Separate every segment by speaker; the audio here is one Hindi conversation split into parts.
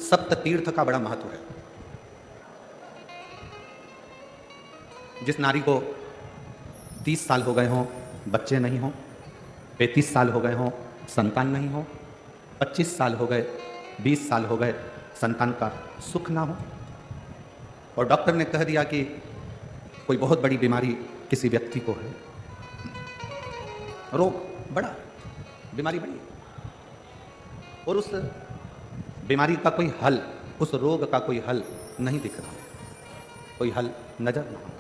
Speaker 1: सप्त तीर्थ का बड़ा महत्व है। जिस नारी को 30 साल हो गए हों, बच्चे नहीं हों, 35 साल हो गए हों, संतान नहीं हो, 25 साल हो गए, 20 साल हो गए, संतान का सुख ना हो, और डॉक्टर ने कह दिया कि कोई बहुत बड़ी बीमारी किसी व्यक्ति को है, रोग बड़ा, बीमारी बड़ी, और उस बीमारी का कोई हल, उस रोग का कोई हल नहीं दिख रहा, कोई हल नजर नहीं,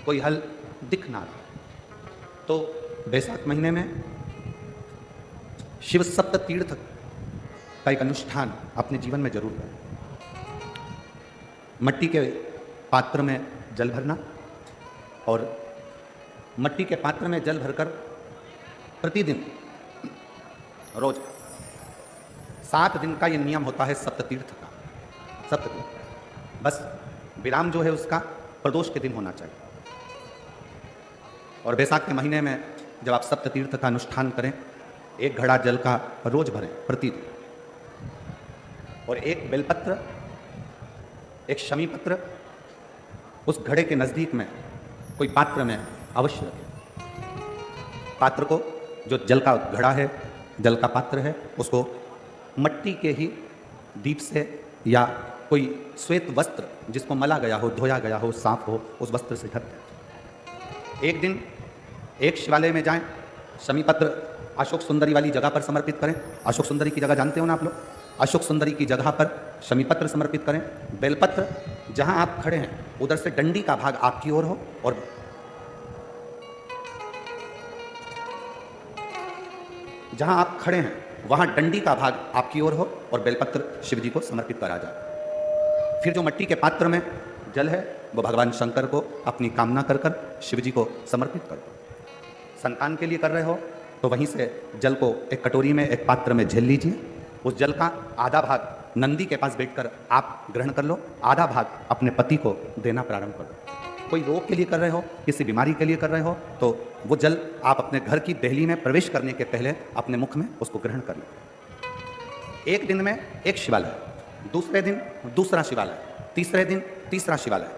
Speaker 1: कोई हल दिख ना रहा, तो बैसाख महीने में शिव सप्त तीर्थ का एक अनुष्ठान अपने जीवन में जरूर करें। मट्टी के पात्र में जल भरना, और मट्टी के पात्र में जल भरकर प्रतिदिन रोज 7 दिन का ये नियम होता है सप्त तीर्थ का। सप्त तीर्थ बस विराम जो है उसका प्रदोष के दिन होना चाहिए, और बैसाख के महीने में जब आप सप्त तीर्थ का अनुष्ठान करें, 1 घड़ा जल का रोज भरें प्रतिदिन, और 1 बेलपत्र, 1 शमी पत्र उस घड़े के नज़दीक में कोई पात्र में अवश्य रखें। पात्र को, जो जल का घड़ा है, जल का पात्र है, उसको मट्टी के ही दीप से या कोई श्वेत वस्त्र जिसको मला गया हो, धोया गया हो, साफ हो, उस वस्त्र से ढक दें। एक दिन एक शिवालय में जाएं, शमी पत्र अशोक सुंदरी वाली जगह पर समर्पित करें। अशोक सुंदरी की जगह जानते हो ना आप लोग? अशोक सुंदरी की जगह पर शमी पत्र समर्पित करें। बेलपत्र जहां आप खड़े हैं उधर से डंडी का भाग आपकी ओर हो, और जहां आप खड़े हैं वहां डंडी का भाग आपकी ओर हो, और बेलपत्र शिव जी को समर्पित करा जाए। फिर जो मट्टी के पात्र में जल है वो भगवान शंकर को अपनी कामना कर कर शिव जी को समर्पित कर दो। संतान के लिए कर रहे हो तो वहीं से जल को एक कटोरी में, एक पात्र में झेल लीजिए। उस जल का आधा भाग नंदी के पास बैठकर आप ग्रहण कर लो, आधा भाग अपने पति को देना प्रारंभ कर दो। कोई रोग के लिए कर रहे हो, किसी बीमारी के लिए कर रहे हो, तो वो जल आप अपने घर की देहली में प्रवेश करने के पहले अपने मुख में उसको ग्रहण कर लो। एक दिन में एक शिवालय, दूसरे दिन दूसरा शिवालय, तीसरे दिन तीसरा शिवालय।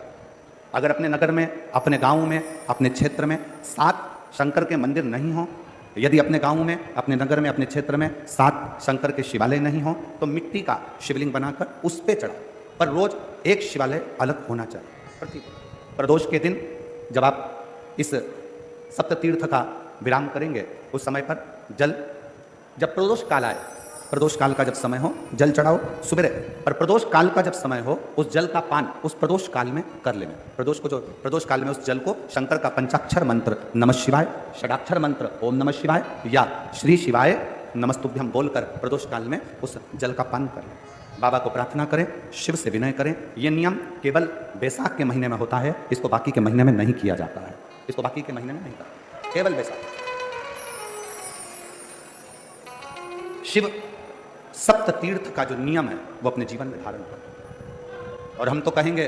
Speaker 1: अगर अपने नगर में, अपने गांव में, अपने क्षेत्र में 7 शंकर के मंदिर नहीं हो, यदि अपने गांव में, अपने नगर में, अपने क्षेत्र में 7 शंकर के शिवालय नहीं हो, तो मिट्टी का शिवलिंग बनाकर उस पे चढ़ा, पर रोज एक शिवालय अलग होना चाहिए। प्रदोष के दिन जब आप इस सप्त तीर्थ का विराम करेंगे, उस समय पर जल, जब प्रदोष काल आए, प्रदोष काल का जब समय हो जल चढ़ाओ सुबह, पर प्रदोष काल का जब समय हो उस जल का पान उस प्रदोष काल में कर लेना। प्रदोष काल में उस जल को शंकर का पंचाक्षर मंत्र नमः शिवाय, षडाक्षर मंत्र ओम नमः शिवाय या श्री शिवाय नमस्तुभ्यम बोलकर प्रदोष काल में उस जल का पान कर लें। बाबा को प्रार्थना करें, शिव से विनय करें। ये नियम केवल बैसाख के महीने में होता है, इसको बाकी के महीने में नहीं किया जाता है, इसको बाकी के महीने में नहीं करता, केवल बैसाख। शिव सप्त तीर्थ का जो नियम है वो अपने जीवन में धारण करें। और हम तो कहेंगे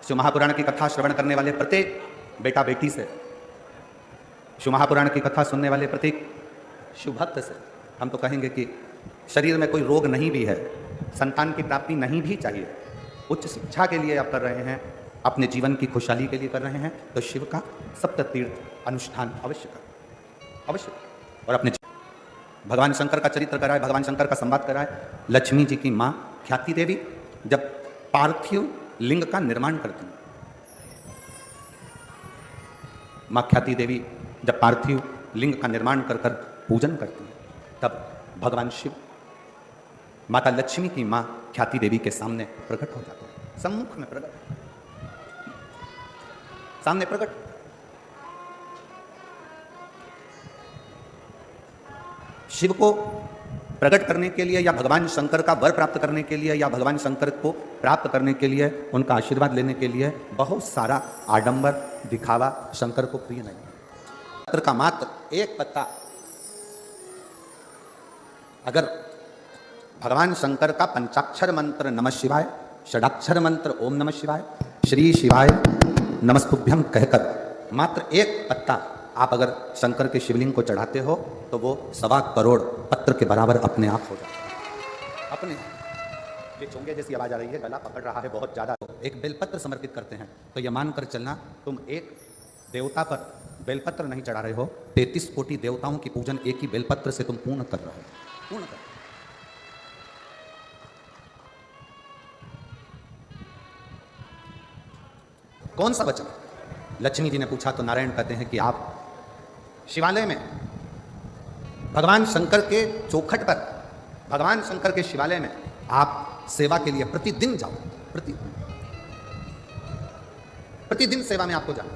Speaker 1: शिव महापुराण की कथा श्रवण करने वाले प्रत्येक बेटा बेटी से, शिव महापुराण की कथा सुनने वाले प्रत्येक शिव भक्त से हम तो कहेंगे कि शरीर में कोई रोग नहीं भी है, संतान की प्राप्ति नहीं भी चाहिए, उच्च शिक्षा के लिए आप कर रहे हैं, अपने जीवन की खुशहाली के लिए कर रहे हैं, तो शिव का सप्त तीर्थ अनुष्ठान अवश्य करें, अवश्य। और अपने भगवान शंकर का चरित्र कराए, भगवान शंकर का संवाद कराए। लक्ष्मी जी की माँ ख्याति देवी जब पार्थिव लिंग का निर्माण करती हैं, माँ ख्याति देवी जब पार्थिव लिंग का निर्माण कर कर पूजन करती हैं, तब भगवान शिव माता लक्ष्मी की माँ ख्याति देवी के सामने प्रकट हो जाते हैं, सम्मुख में प्रकट, सामने प्रकट। शिव को प्रकट करने के लिए या भगवान शंकर का वर प्राप्त करने के लिए या भगवान शंकर को प्राप्त करने के लिए, उनका आशीर्वाद लेने के लिए बहुत सारा आडंबर दिखावा शंकर को प्रिय नहीं है। पत्र का मात्र एक पत्ता अगर भगवान शंकर का पंचाक्षर मंत्र नमः शिवाय, षडाक्षर मंत्र ओम नमः शिवाय, श्री शिवाय नमस्तुभ्यम कहकर मात्र एक पत्ता आप अगर शंकर के शिवलिंग को चढ़ाते हो तो वो 1.25 करोड़ पत्र के बराबर अपने आप हो जाता है। अपने ये चोंगे जैसी आवाज आ रही है, गला पकड़ रहा है बहुत ज्यादा। एक बेलपत्र समर्पित करते हैं तो यह मानकर चलना तुम एक देवता पर बेलपत्र नहीं चढ़ा रहे हो, 33 कोटि देवताओं की पूजन एक ही बेलपत्र से तुम पूर्ण कर रहे हो। पूर्ण कर। कौन सा वचन? लक्ष्मी जी ने पूछा तो नारायण कहते हैं कि आप शिवालय में भगवान शंकर के चौखट पर, भगवान शंकर के शिवालय में आप सेवा के लिए प्रतिदिन जाओ। प्रतिदिन सेवा में आपको जाना।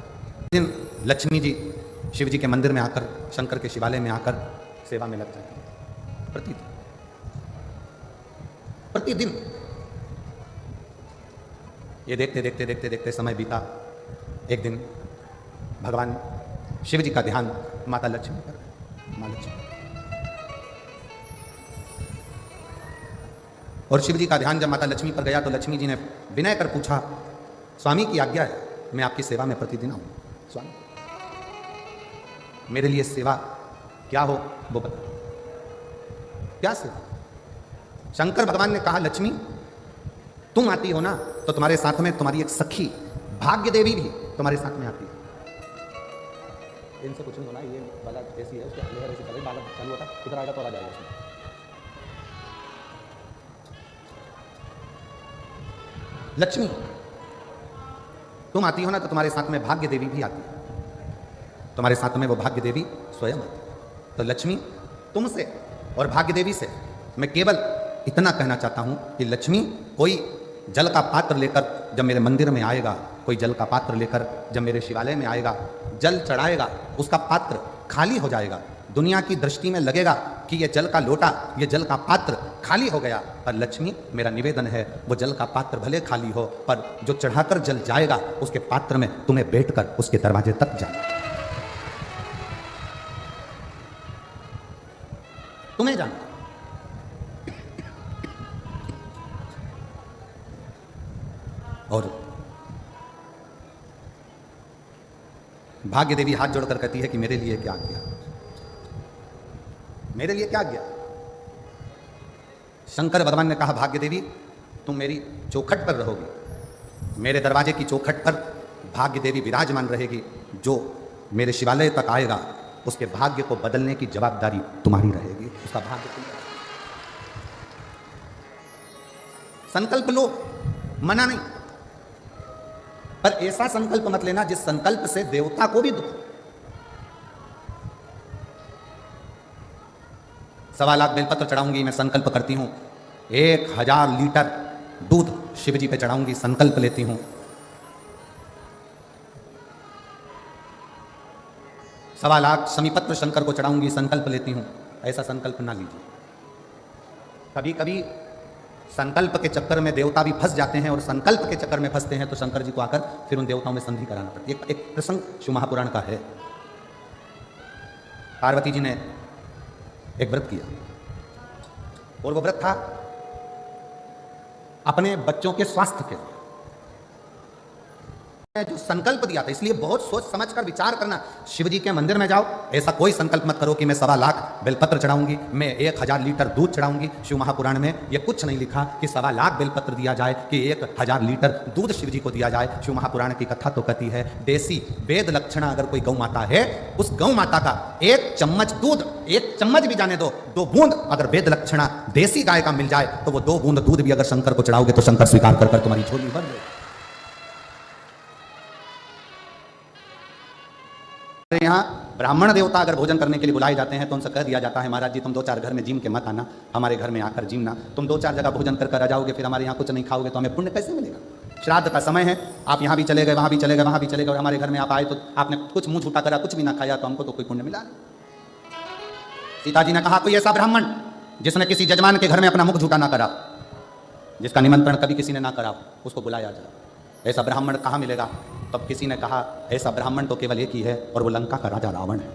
Speaker 1: दिन लक्ष्मी जी शिव जी के मंदिर में आकर, शंकर के शिवालय में आकर सेवा में लग जाती है। प्रतिदिन प्रतिदिन। ये देखते देखते देखते देखते समय बीता। एक दिन भगवान शिव जी का ध्यान माता लक्ष्मी पर, माँ लक्ष्मी, और शिव जी का ध्यान जब माता लक्ष्मी पर गया तो लक्ष्मी जी ने विनय कर पूछा, स्वामी की आज्ञा है मैं आपकी सेवा में प्रतिदिन आऊं। स्वामी मेरे लिए सेवा क्या हो वो बता। क्या सेवा? शंकर भगवान ने कहा, लक्ष्मी तुम आती हो ना तो तुम्हारे साथ में तुम्हारी एक सखी भाग्य देवी भी तुम्हारे साथ में आती है। इनसे कुछ नहीं होना, ये वाला ऐसी है, उसके लेहर ऐसी चले, बालक चालू होता इधर आएगा तो आ जाएगा उसमें। लक्ष्मी तुम आती हो ना तो तुम्हारे साथ में भाग्य देवी भी आती है, तुम्हारे साथ में वो भाग्य देवी स्वयं आती है। तो लक्ष्मी तुमसे और भाग्य देवी से मैं केवल इतना कहना चाहता हूं कि लक्ष्मी कोई जल का पात्र लेकर जब मेरे मंदिर में आएगा, कोई जल का पात्र लेकर जब मेरे शिवालय में आएगा, जल चढ़ाएगा, उसका पात्र खाली हो जाएगा, दुनिया की दृष्टि में लगेगा कि ये जल का लोटा, ये जल का पात्र खाली हो गया। पर लक्ष्मी मेरा निवेदन है वो जल का पात्र भले खाली हो पर जो चढ़ाकर जल जाएगा उसके पात्र में तुम्हें बैठकर उसके दरवाजे तक जाना, तुम्हें जाना। और भाग्य देवी हाथ जोड़कर कहती है कि मेरे लिए क्या किया, मेरे लिए क्या किया। शंकर भगवान ने कहा, भाग्य देवी तुम मेरी चौखट पर रहोगी, मेरे दरवाजे की चौखट पर भाग्य देवी विराजमान रहेगी। जो मेरे शिवालय तक आएगा उसके भाग्य को बदलने की जवाबदारी तुम्हारी रहेगी, उसका भाग्य तुम्हारा। संकल्प लो, मना नहीं, पर ऐसा संकल्प मत लेना जिस संकल्प से देवता को भी दुख। 1.25 लाख बेलपत्र चढ़ाऊंगी, मैं संकल्प करती हूं 1000 लीटर दूध शिव जी पे चढ़ाऊंगी, संकल्प लेती हूं। 1.25 लाख समीपत्र शंकर को चढ़ाऊंगी, संकल्प लेती हूं। ऐसा संकल्प ना लीजिए। कभी कभी संकल्प के चक्कर में देवता भी फंस जाते हैं और संकल्प के चक्कर में फंसते हैं तो शंकर जी को आकर फिर उन देवताओं में संधि कराना पड़ती है। एक प्रसंग शिव महापुराण का है। पार्वती जी ने एक व्रत किया और वो व्रत था अपने बच्चों के स्वास्थ्य के लिए। जो संकल्प दिया था, इसलिए बहुत सोच समझकर विचार करना। शिव जी के मंदिर में जाओ, ऐसा कोई संकल्प मत करो कि मैं 1.25 लाख बेलपत्र चढ़ाऊंगी, मैं 1000 लीटर दूध चढ़ाऊंगी। शिव महापुराण में ये कुछ नहीं लिखा कि 1.25 लाख बेलपत्र दिया जाए कि 1000 लीटर दूध शिव जी को दिया जाए। शिव महापुराण की कथा तो कहती है देसी वेद लक्षणा अगर कोई गौ माता है, उस गौ माता का 1 चम्मच दूध, 1 चम्मच भी जाने दो, 2 बूंद अगर वेद लक्षणा देसी गाय का मिल जाए तो वो 2 बूंद दूध भी अगर शंकर को चढ़ाओगे तो शंकर स्वीकार कर तुम्हारी झोली भर दे। यहाँ ब्राह्मण देवता अगर भोजन करने के लिए बुलाए जाते हैं तो उनसे कह दिया जाता है, महाराज जी तुम 2-4 घर में जिम के मत आना, हमारे घर में आकर जिमना। तुम 2-4 जगह भोजन कर आ जाओगे, फिर हमारे यहाँ कुछ नहीं खाओगे तो हमें पुण्य कैसे मिलेगा। श्राद्ध का समय है, आप यहाँ भी चले गए, वहाँ भी चले गए, वहाँ भी चले गए, और हमारे घर में आप आए तो आपने कुछ मुंह झूठा करा, कुछ भी ना खाया, तो हमको तो कोई पुण्य मिला नहीं। सीता जी ने कहा, कोई ऐसा ब्राह्मण जिसने किसी जजमान के घर में अपना मुख झूठा ना करा, जिसका निमंत्रण कभी किसी ने ना करा, उसको बुलाया जाए। ऐसा ब्राह्मण कहाँ मिलेगा? तब किसी ने कहा, ऐसा ब्राह्मण तो केवल एक ही है और वो लंका का राजा रावण है।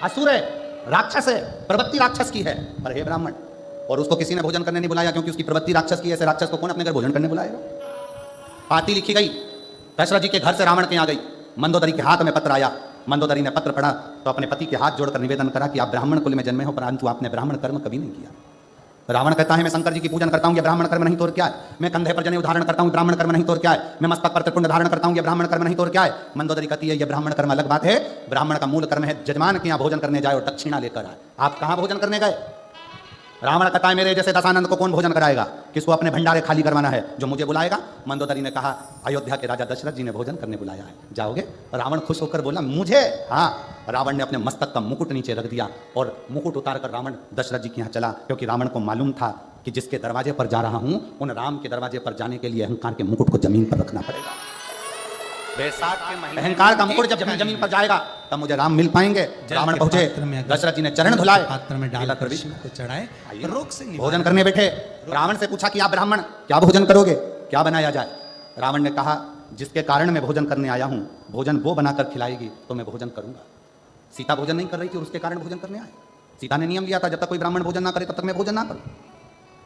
Speaker 1: असुर है, राक्षस है, प्रवृत्ति राक्षस की है, पर हे ब्राह्मण। और उसको किसी ने भोजन करने नहीं बुलाया क्योंकि उसकी प्रवृत्ति राक्षस की है। ऐसे राक्षस को कौन अपने घर भोजन करने बुलाएगा? पाती लिखी गई, दशरथ जी के घर से रावण के यहाँ गई, मंदोदरी के हाथ में पत्र आया, मंदोदरी ने पत्र पढ़ा तो अपने पति के हाथ जोड़कर निवेदन करा कि आप ब्राह्मण कुल में जन्मे हो, परंतु आपने ब्राह्मण कर्म कभी नहीं किया। रावण कहता है मैं शंकर जी की पूजन करता हूँ, ये ब्राह्मण कर्म नहीं तो और क्या है। मैं कंधे पर जनेऊ धारण करता हूँ, ब्राह्मण कर्म नहीं तो और क्या है। मैं मस्तक पर त्रिपुंड धारण करता हूँ, ये ब्राह्मण कर्म नहीं तो और क्या है। मंदोदरी कहती है ये ब्राह्मण कर्म अलग बात है, ब्राह्मण का मूल कर्म है जजमान के यहाँ भोजन करने जाए और दक्षिणा लेकर आए। आप कहाँ भोजन करने गए? रावण कहता है मेरे जैसे दशानंद को कौन भोजन कराएगा, किसको अपने भंडारे खाली करवाना है, जो मुझे बुलाएगा। मंदोदरी ने कहा अयोध्या के राजा दशरथ जी ने भोजन करने बुलाया है, जाओगे? रावण खुश होकर बोला मुझे? हाँ। रावण ने अपने मस्तक का मुकुट नीचे रख दिया और मुकुट उतारकर रावण दशरथ जी के यहाँ चला, क्योंकि रावण को मालूम था कि जिसके दरवाजे पर जा रहा हूं उन राम के दरवाजे पर जाने के लिए अहंकार के मुकुट को जमीन पर रखना पड़ेगा। अहंकार का मुकुट जब जमीन पर जाएगा तब मुझे राम मिल पाएंगे। रावण पहुंचे, दशरथ जी ने चरण धुलाए, पात्र में डालकर विष्णु को चढ़ाए, रोग से भोजन करने बैठे। रावण से पूछा कि आप ब्राह्मण क्या भोजन करोगे, क्या बनाया जाए? रावण ने कहा जिसके कारण मैं भोजन करने आया हूं, भोजन वो बनाकर खिलाएगी तो मैं भोजन करूंगा। सीता भोजन नहीं कर रही थी और उसके कारण भोजन करने आए। सीता ने नियम लिया था जब तक कोई ब्राह्मण भोजन ना करे तब तक मैं भोजन ना करूं।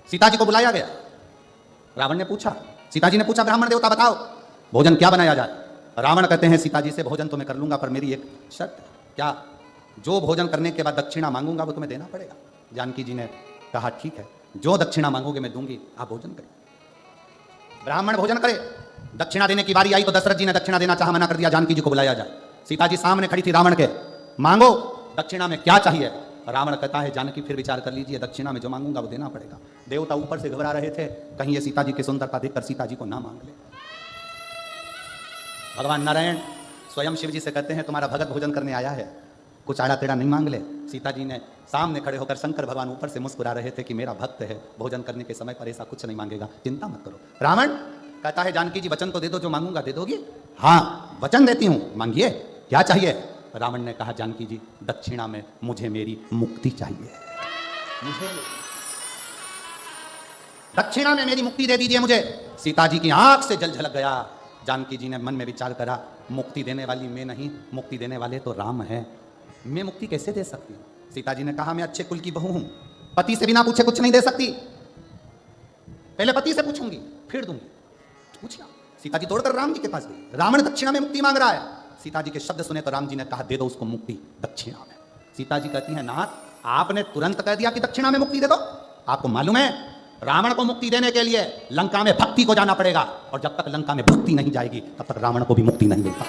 Speaker 1: सीता जी को बुलाया गया, रावण ने पूछा, सीता जी ने पूछा ब्राह्मण देवता बताओ भोजन क्या बनाया जाए। रावण कहते हैं सीता जी से भोजन तो मैं कर लूंगा पर मेरी एक शर्त है। क्या? जो भोजन करने के बाद दक्षिणा मांगूंगा वो तुम्हें देना पड़ेगा। जानकी जी ने कहा ठीक है, जो दक्षिणा मांगोगे मैं दूंगी, आप भोजन करें। ब्राह्मण भोजन करे, दक्षिणा देने की बारी आई तो दशरथ जी ने दक्षिणा देना चाहा, मना कर दिया, जानकी जी को बुलाया जाए। सीता जी सामने खड़ी थी रावण के, मांगो दक्षिणा में क्या चाहिए। रावण कहता है जानकी फिर विचार कर लीजिए, दक्षिणा में जो मांगूंगा वो देना पड़ेगा। देवता ऊपर से घबरा रहे थे कहीं ये सीता जी की सुंदरता देखकर सीता जी को ना मांग ले। भगवान नारायण स्वयं शिव जी से कहते हैं तुम्हारा भगत भोजन करने आया है, कुछ आड़ा टेढ़ा नहीं मांग ले। सीता जी ने सामने खड़े होकर, शंकर भगवान ऊपर से मुस्कुरा रहे थे कि मेरा भक्त है, भोजन करने के समय पर ऐसा कुछ नहीं मांगेगा, चिंता मत करो। रावण कहता है जानकी जी वचन तो दे दो, जो मांगूंगा दे दोगी? हाँ वचन देती हूँ, मांगिए क्या चाहिए। रावण ने कहा जानकी जी दक्षिणा में मुझे मेरी मुक्ति चाहिए, मुझे दक्षिणा में मेरी मुक्ति दे दीजिए मुझे। सीता जी की आंख से जल झलक गया। जानकी जी ने मन में विचार करा मुक्ति देने वाली मैं नहीं, मुक्ति देने वाले तो राम है, मैं मुक्ति कैसे दे सकती हूँ। सीता जी ने कहा मैं अच्छे कुल की बहू हूं, पति से बिना पूछे कुछ नहीं दे सकती, पहले पति से पूछूंगी फिर दूंगी। पूछा। सीता जी दौड़कर राम जी के पास गई, रावण दक्षिणा में मुक्ति मांग रहा है। सीता जी के शब्द सुने तो राम जी ने कहा दे दो उसको मुक्ति दक्षिणा में। सीता जी कहती है नाथ आपने तुरंत कह दिया कि दक्षिणा में मुक्ति दे दो, आपको मालूम है रावण को मुक्ति देने के लिए लंका में भक्ति को जाना पड़ेगा, और जब तक लंका में भक्ति नहीं जाएगी तब तक रावण को भी मुक्ति नहीं मिलता।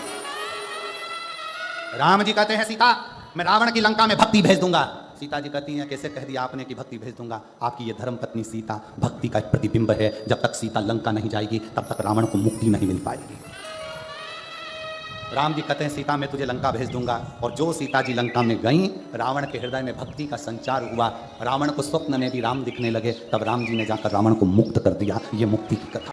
Speaker 1: राम जी कहते हैं सीता मैं रावण की लंका में भक्ति भेज दूंगा। सीता जी कहती हैं कैसे कह दिया आपने कि भक्ति भेज दूंगा, आपकी ये धर्म पत्नी सीता भक्ति का एक प्रतिबिंब है, जब तक सीता लंका नहीं जाएगी तब तक रावण को मुक्ति नहीं मिल पाएगी। राम जी कहते हैं सीता मैं तुझे लंका भेज दूंगा, और जो सीता जी लंका में गई रावण के हृदय में भक्ति का संचार हुआ, रावण को स्वप्न में भी राम दिखने लगे, तब राम जी ने जाकर रावण को मुक्त कर दिया। ये मुक्ति की कथा।